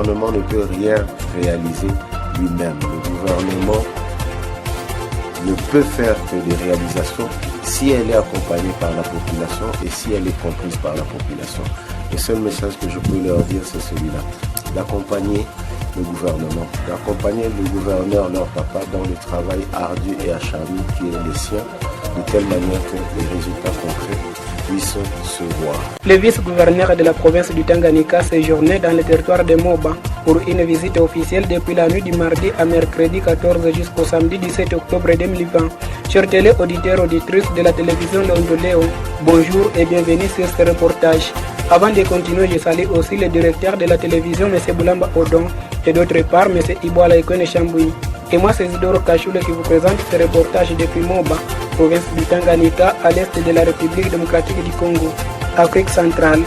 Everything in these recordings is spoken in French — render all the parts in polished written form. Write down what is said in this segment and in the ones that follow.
gouvernement ne peut rien réaliser lui-même. Le gouvernement ne peut faire que des réalisations si elle est accompagnée par la population et si elle est comprise par la population. Le seul message que je peux leur dire, c'est celui-là, d'accompagner le gouvernement, d'accompagner le gouverneur, leur papa, dans le travail ardu et acharné qui est le sien, de telle manière que les résultats concrets puissent se voir. Le vice-gouverneur de la province du Tanganyika séjournait dans le territoire de Moba pour une visite officielle depuis la nuit du mardi à mercredi 14 jusqu'au samedi 17 octobre 2020. Chers téléauditeurs, auditrices de la télévision Londoleo, bonjour et bienvenue sur ce reportage. Avant de continuer, je salue aussi le directeur de la télévision, M. Boulamba Odon, et d'autre part, M. Iboala Ekone Chamboui. Et moi, c'est Isidoro Kachoule qui vous présente ce reportage depuis Moba, province du Tanganyika, à l'est de la République démocratique du Congo, Afrique centrale.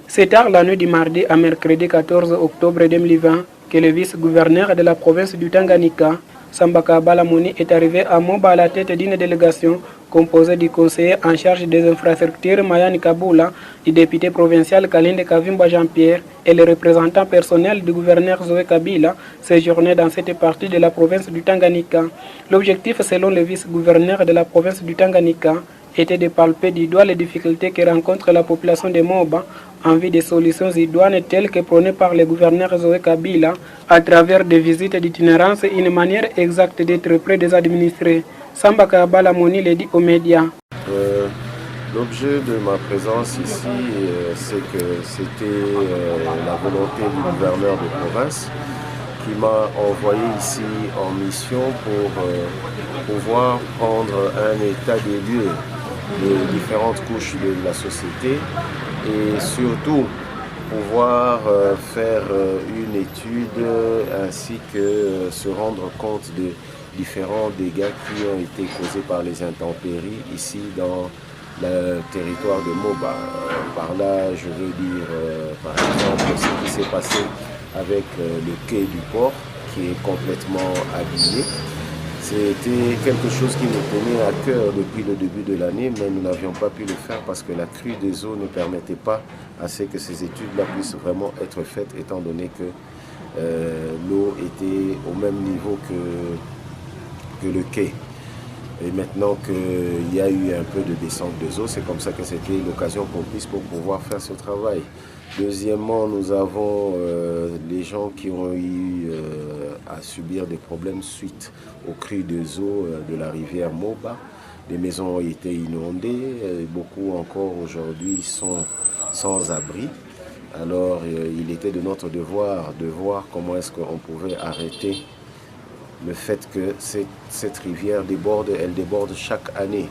C'est tard la nuit du mardi à mercredi 14 octobre 2020 que le vice-gouverneur de la province du Tanganyika, Sambaka Balamoni, est arrivé à Moba à la tête d'une délégation composée du conseiller en charge des infrastructures Mayani Kabula, du député provincial Kalinde Kavimba Jean-Pierre et le représentant personnel du gouverneur Zoé Kabila séjournaient dans cette partie de la province du Tanganyika. L'objectif, selon le vice-gouverneur de la province du Tanganyika, était de palper du doigt les difficultés que rencontre la population de Moba en vue des solutions idoines telles que prônées par le gouverneur Zoé Kabila à travers des visites d'itinérance et une manière exacte d'être près des administrés. Sambaka Balamoni le dit aux médias. L'objet de ma présence ici, c'est que c'était la volonté du gouverneur de province qui m'a envoyé ici en mission pour pouvoir prendre un état des lieux des différentes couches de la société et surtout pouvoir faire une étude ainsi que se rendre compte de différents dégâts qui ont été causés par les intempéries ici dans le territoire de Moba. Par là, je veux dire par exemple ce qui s'est passé avec le quai du port qui est complètement abîmé. C'était quelque chose qui nous tenait à cœur depuis le début de l'année, mais nous n'avions pas pu le faire parce que la crue des eaux ne permettait pas à ce que ces études-là puissent vraiment être faites, étant donné que l'eau était au même niveau que le quai. Et maintenant qu'il y a eu un peu de descente des eaux, c'est comme ça que c'était l'occasion propice pour pouvoir faire ce travail. Deuxièmement, nous avons les gens qui ont eu à subir des problèmes suite aux crues des eaux de la rivière Moba. Les maisons ont été inondées, beaucoup encore aujourd'hui sont sans abri. Alors il était de notre devoir de voir comment est-ce qu'on pouvait arrêter le fait que cette rivière déborde, elle déborde chaque année.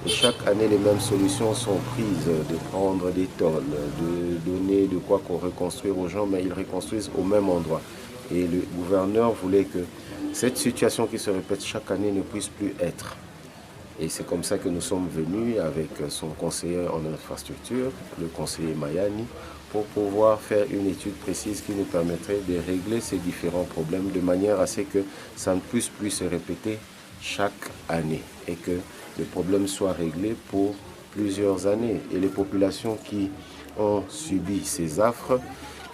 Et chaque année, les mêmes solutions sont prises, de prendre des tôles, de donner de quoi reconstruire aux gens, mais ils reconstruisent au même endroit. Et le gouverneur voulait que cette situation qui se répète chaque année ne puisse plus être. Et c'est comme ça que nous sommes venus avec son conseiller en infrastructure, le conseiller Mayani, pour pouvoir faire une étude précise qui nous permettrait de régler ces différents problèmes de manière à ce que ça ne puisse plus se répéter chaque année et que le problème soit réglé pour plusieurs années. Et les populations qui ont subi ces affres,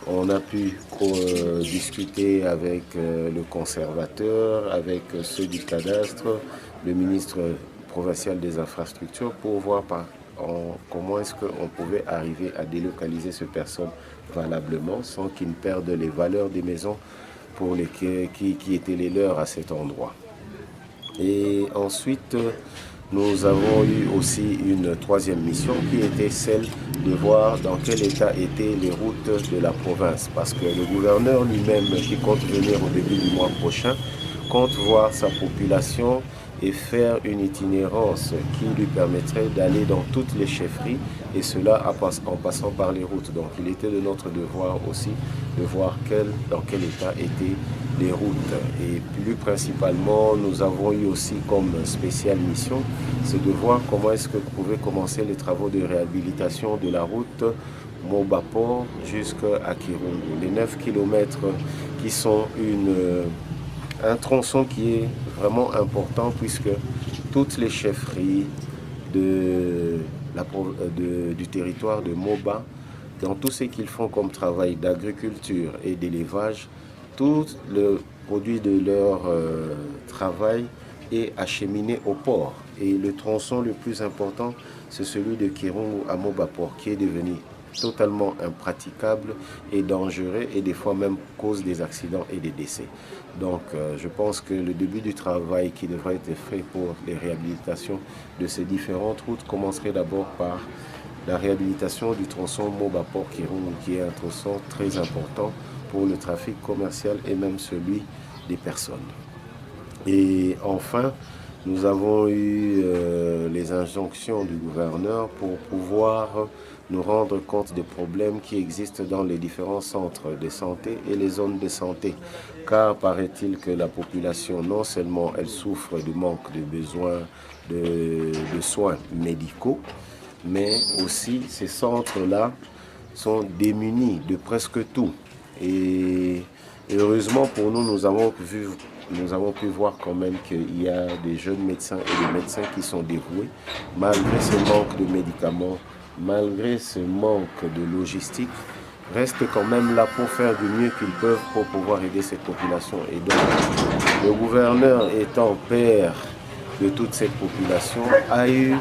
on a pu discuter avec le conservateur, avec ceux du cadastre, le ministre provincial des infrastructures pour voir comment est-ce qu'on pouvait arriver à délocaliser ces personnes valablement sans qu'ils ne perdent les valeurs des maisons qui étaient les leurs à cet endroit. Et ensuite, nous avons eu aussi une troisième mission qui était celle de voir dans quel état étaient les routes de la province. Parce que le gouverneur lui-même, qui compte venir au début du mois prochain, compte voir sa population et faire une itinérance qui lui permettrait d'aller dans toutes les chefferies, et cela en passant par les routes. Donc il était de notre devoir aussi de voir dans quel état étaient les routes. Et plus principalement, nous avons eu aussi comme spéciale mission, c'est de voir comment est-ce que pouvaient commencer les travaux de réhabilitation de la route Moba-Port jusqu'à Kirungu. Les 9 kilomètres qui sont un tronçon qui est vraiment important, puisque toutes les chefferies du territoire de Moba, dans tout ce qu'ils font comme travail d'agriculture et d'élevage, tout le produit de leur travail est acheminé au port. Et le tronçon le plus important, c'est celui de Kirungu à Moba-Port, qui est devenu totalement impraticable et dangereux, et des fois même cause des accidents et des décès. Donc je pense que le début du travail qui devrait être fait pour les réhabilitations de ces différentes routes commencerait d'abord par la réhabilitation du tronçon Moba-Port-Kirungu, qui est un tronçon très important pour le trafic commercial et même celui des personnes. Et enfin, nous avons eu les injonctions du gouverneur pour pouvoir nous rendre compte des problèmes qui existent dans les différents centres de santé et les zones de santé. Car paraît-il que la population, non seulement elle souffre du manque de besoins de soins médicaux, mais aussi ces centres-là sont démunis de presque tout. Et heureusement pour nous, nous avons pu voir quand même qu'il y a des jeunes médecins et des médecins qui sont dévoués, malgré ce manque de médicaments, malgré ce manque de logistique, restent quand même là pour faire du mieux qu'ils peuvent pour pouvoir aider cette population. Et donc, le gouverneur étant père de toute cette population, a eu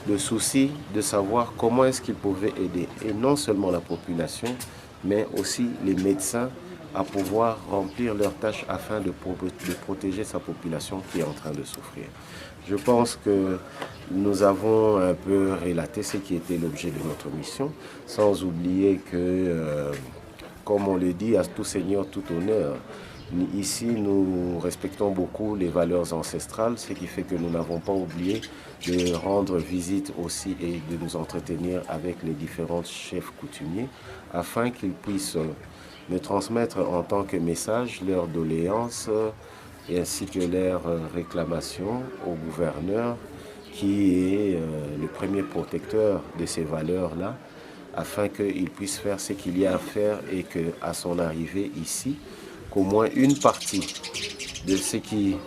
le souci de savoir comment est-ce qu'il pouvait aider, et non seulement la population, mais aussi les médecins à pouvoir remplir leurs tâches afin de protéger sa population qui est en train de souffrir. Je pense que nous avons un peu relaté ce qui était l'objet de notre mission, sans oublier que, comme on le dit, à tout seigneur, tout honneur. Ici, nous respectons beaucoup les valeurs ancestrales, ce qui fait que nous n'avons pas oublié de rendre visite aussi et de nous entretenir avec les différents chefs coutumiers afin qu'ils puissent me transmettre en tant que message leurs doléances et ainsi que leurs réclamations au gouverneur, qui est le premier protecteur de ces valeurs-là, afin qu'il puisse faire ce qu'il y a à faire et qu'à son arrivée ici, qu'au moins une partie de ce qui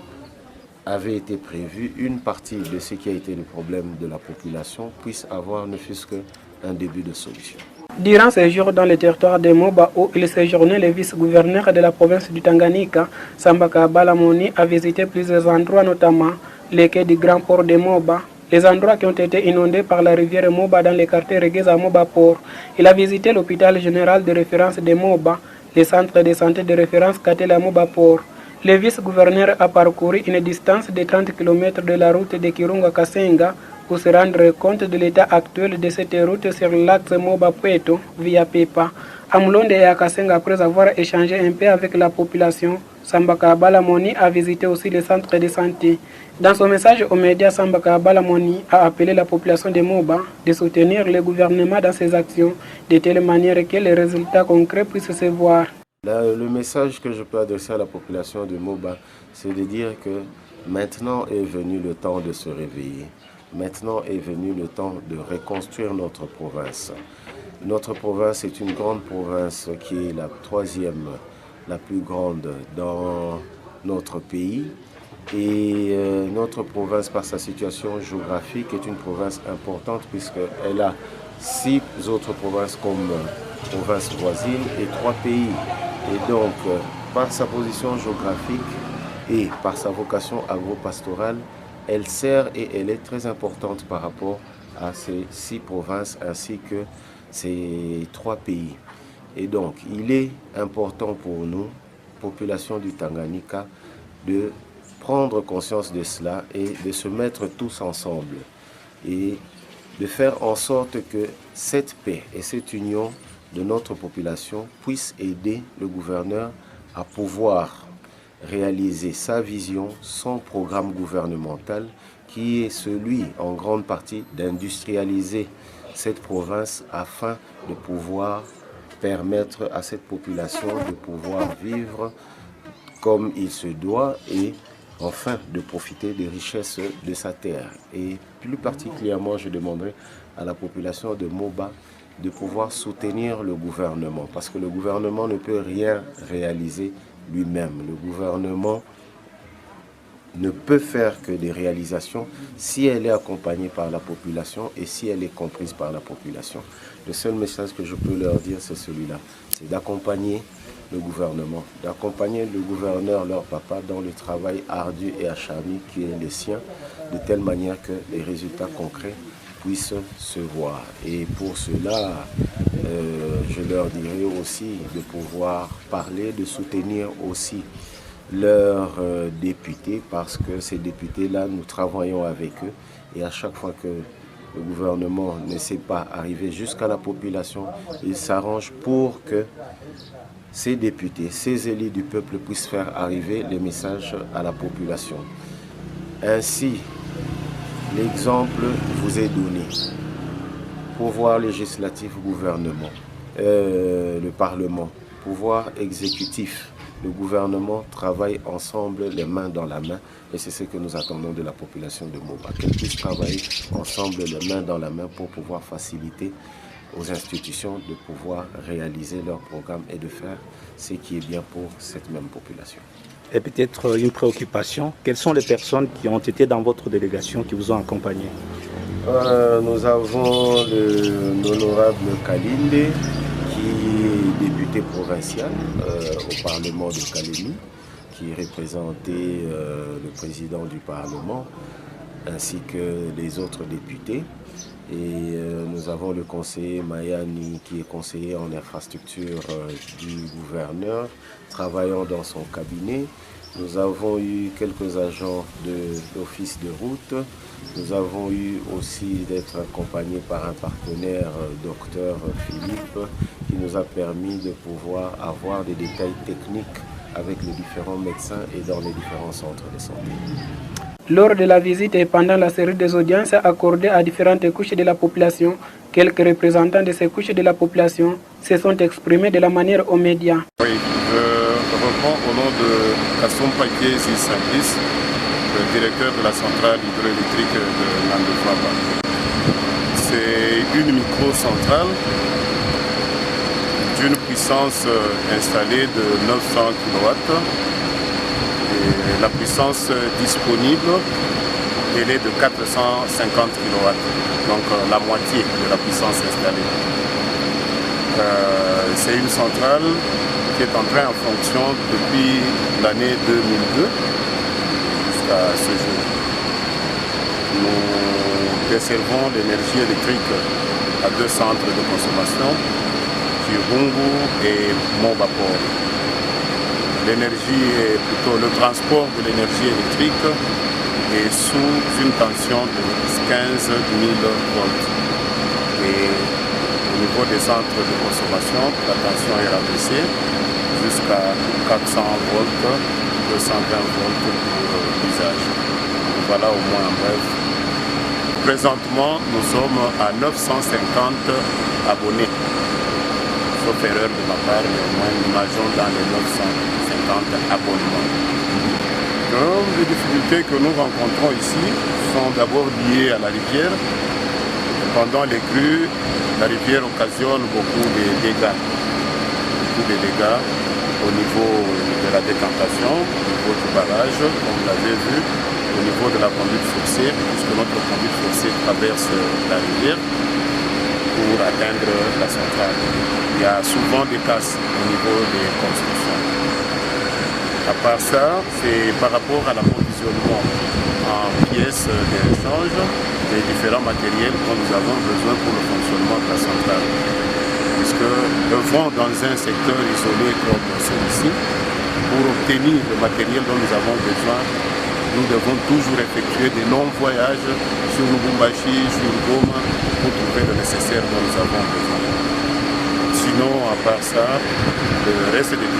avait été prévu, une partie de ce qui a été le problème de la population puisse avoir ne fût-ce qu'un début de solution. Durant ses jours dans le territoire de Moba, où il séjournait, le vice-gouverneur de la province du Tanganyika, Sambaka Balamoni, a visité plusieurs endroits, notamment les quais du Grand Port de Moba, les endroits qui ont été inondés par la rivière Moba dans les quartiers Reguez à Moba Port. Il a visité l'hôpital général de référence de Moba, les centres de santé de référence Katel à Moba Port. Le vice-gouverneur a parcouru une distance de 30 km de la route de Kirungu à Kasenga pour se rendre compte de l'état actuel de cette route sur l'axe Moba-Pueto via Pepa. À Moulonde et à Kasenga, après avoir échangé un peu avec la population, Sambaka Balamoni a visité aussi les centres de santé. Dans son message aux médias, Sambaka Balamoni a appelé la population de Moba de soutenir le gouvernement dans ses actions de telle manière que les résultats concrets puissent se voir. Le message que je peux adresser à la population de Moba, c'est de dire que maintenant est venu le temps de se réveiller. Maintenant est venu le temps de reconstruire notre province. Notre province est une grande province qui est la troisième, la plus grande dans notre pays. Et notre province, par sa situation géographique, est une province importante puisqu'elle a 6 autres provinces comme province voisine et 3 pays. Et donc, par sa position géographique et par sa vocation agro-pastorale, elle sert et elle est très importante par rapport à ces 6 provinces ainsi que ces 3 pays. Et donc, il est important pour nous, population du Tanganyika, de prendre conscience de cela et de se mettre tous ensemble et de faire en sorte que cette paix et cette union de notre population puisse aider le gouverneur à pouvoir réaliser sa vision, son programme gouvernemental, qui est celui, en grande partie, d'industrialiser cette province afin de pouvoir permettre à cette population de pouvoir vivre comme il se doit et enfin de profiter des richesses de sa terre. Et plus particulièrement, je demanderai à la population de Moba de pouvoir soutenir le gouvernement, parce que le gouvernement ne peut rien réaliser lui-même. Le gouvernement ne peut faire que des réalisations si elle est accompagnée par la population et si elle est comprise par la population. Le seul message que je peux leur dire, c'est celui-là, c'est d'accompagner le gouvernement, d'accompagner le gouverneur, leur papa, dans le travail ardu et acharné qui est le sien, de telle manière que les résultats concrets puissent se voir. Et pour cela, je leur dirai aussi de pouvoir parler, de soutenir aussi leurs députés, parce que ces députés-là, nous travaillons avec eux et à chaque fois que le gouvernement ne sait pas arriver jusqu'à la population, il s'arrange pour que ces députés, ces élus du peuple puissent faire arriver les messages à la population. Ainsi, l'exemple vous est donné. Pouvoir législatif, gouvernement, le Parlement, pouvoir exécutif, le gouvernement travaillent ensemble les mains dans la main et c'est ce que nous attendons de la population de Moba, qu'elle puisse travailler ensemble les mains dans la main pour pouvoir faciliter aux institutions de pouvoir réaliser leur programme et de faire ce qui est bien pour cette même population. Et peut-être une préoccupation, quelles sont les personnes qui ont été dans votre délégation, qui vous ont accompagné? Nous avons l'honorable Kalinde, qui est député provincial au Parlement de Kalemi, qui représentait le président du Parlement, ainsi que les autres députés. Et nous avons le conseiller Mayani, qui est conseiller en infrastructure du gouverneur, travaillant dans son cabinet. Nous avons eu quelques agents de l'office de route. Nous avons eu aussi d'être accompagnés par un partenaire, docteur Philippe, qui nous a permis de pouvoir avoir des détails techniques avec les différents médecins et dans les différents centres de santé. Lors de la visite et pendant la série des audiences accordées à différentes couches de la population, quelques représentants de ces couches de la population se sont exprimés de la manière aux médias. Oui, je reprends au nom de Kassom Paké Zissabis, le directeur de la centrale hydroélectrique de Nandefaba. C'est une micro-centrale d'une puissance installée de 900 kW. Et la puissance disponible, elle est de 450 kW, donc la moitié de la puissance installée. C'est une centrale qui est entrée en fonction depuis l'année 2002 jusqu'à ce jour. Nous desservons l'énergie électrique à deux centres de consommation, Kirungu et Mobaport. L'énergie est plutôt le transport de l'énergie électrique est sous une tension de 15 000 volts. Et au niveau des centres de consommation, la tension est rabaissée jusqu'à 400 volts, 220 volts pour l'usage. Voilà au moins en bref. Présentement, nous sommes à 950 abonnés. Sauf erreur de ma part, mais au moins nous nageons dans les 950 abonnements. Donc, les difficultés que nous rencontrons ici sont d'abord liées à la rivière. Pendant les crues, la rivière occasionne beaucoup de dégâts. Au niveau de la décantation, au niveau du barrage, comme vous l'avez vu, au niveau de la conduite forcée, puisque notre conduite forcée traverse la rivière pour atteindre la centrale. Il y a souvent des casses au niveau des constructions. À part ça, c'est par rapport à l'approvisionnement en pièces d'échange des différents matériels dont nous avons besoin pour le fonctionnement de la centrale. Puisque œuvrant dans un secteur isolé comme celui-ci, pour obtenir le matériel dont nous avons besoin, nous devons toujours effectuer de longs voyages sur Lubumbashi, sur Goma, pour trouver le nécessaire dont nous avons besoin. Sinon, à part ça, le reste des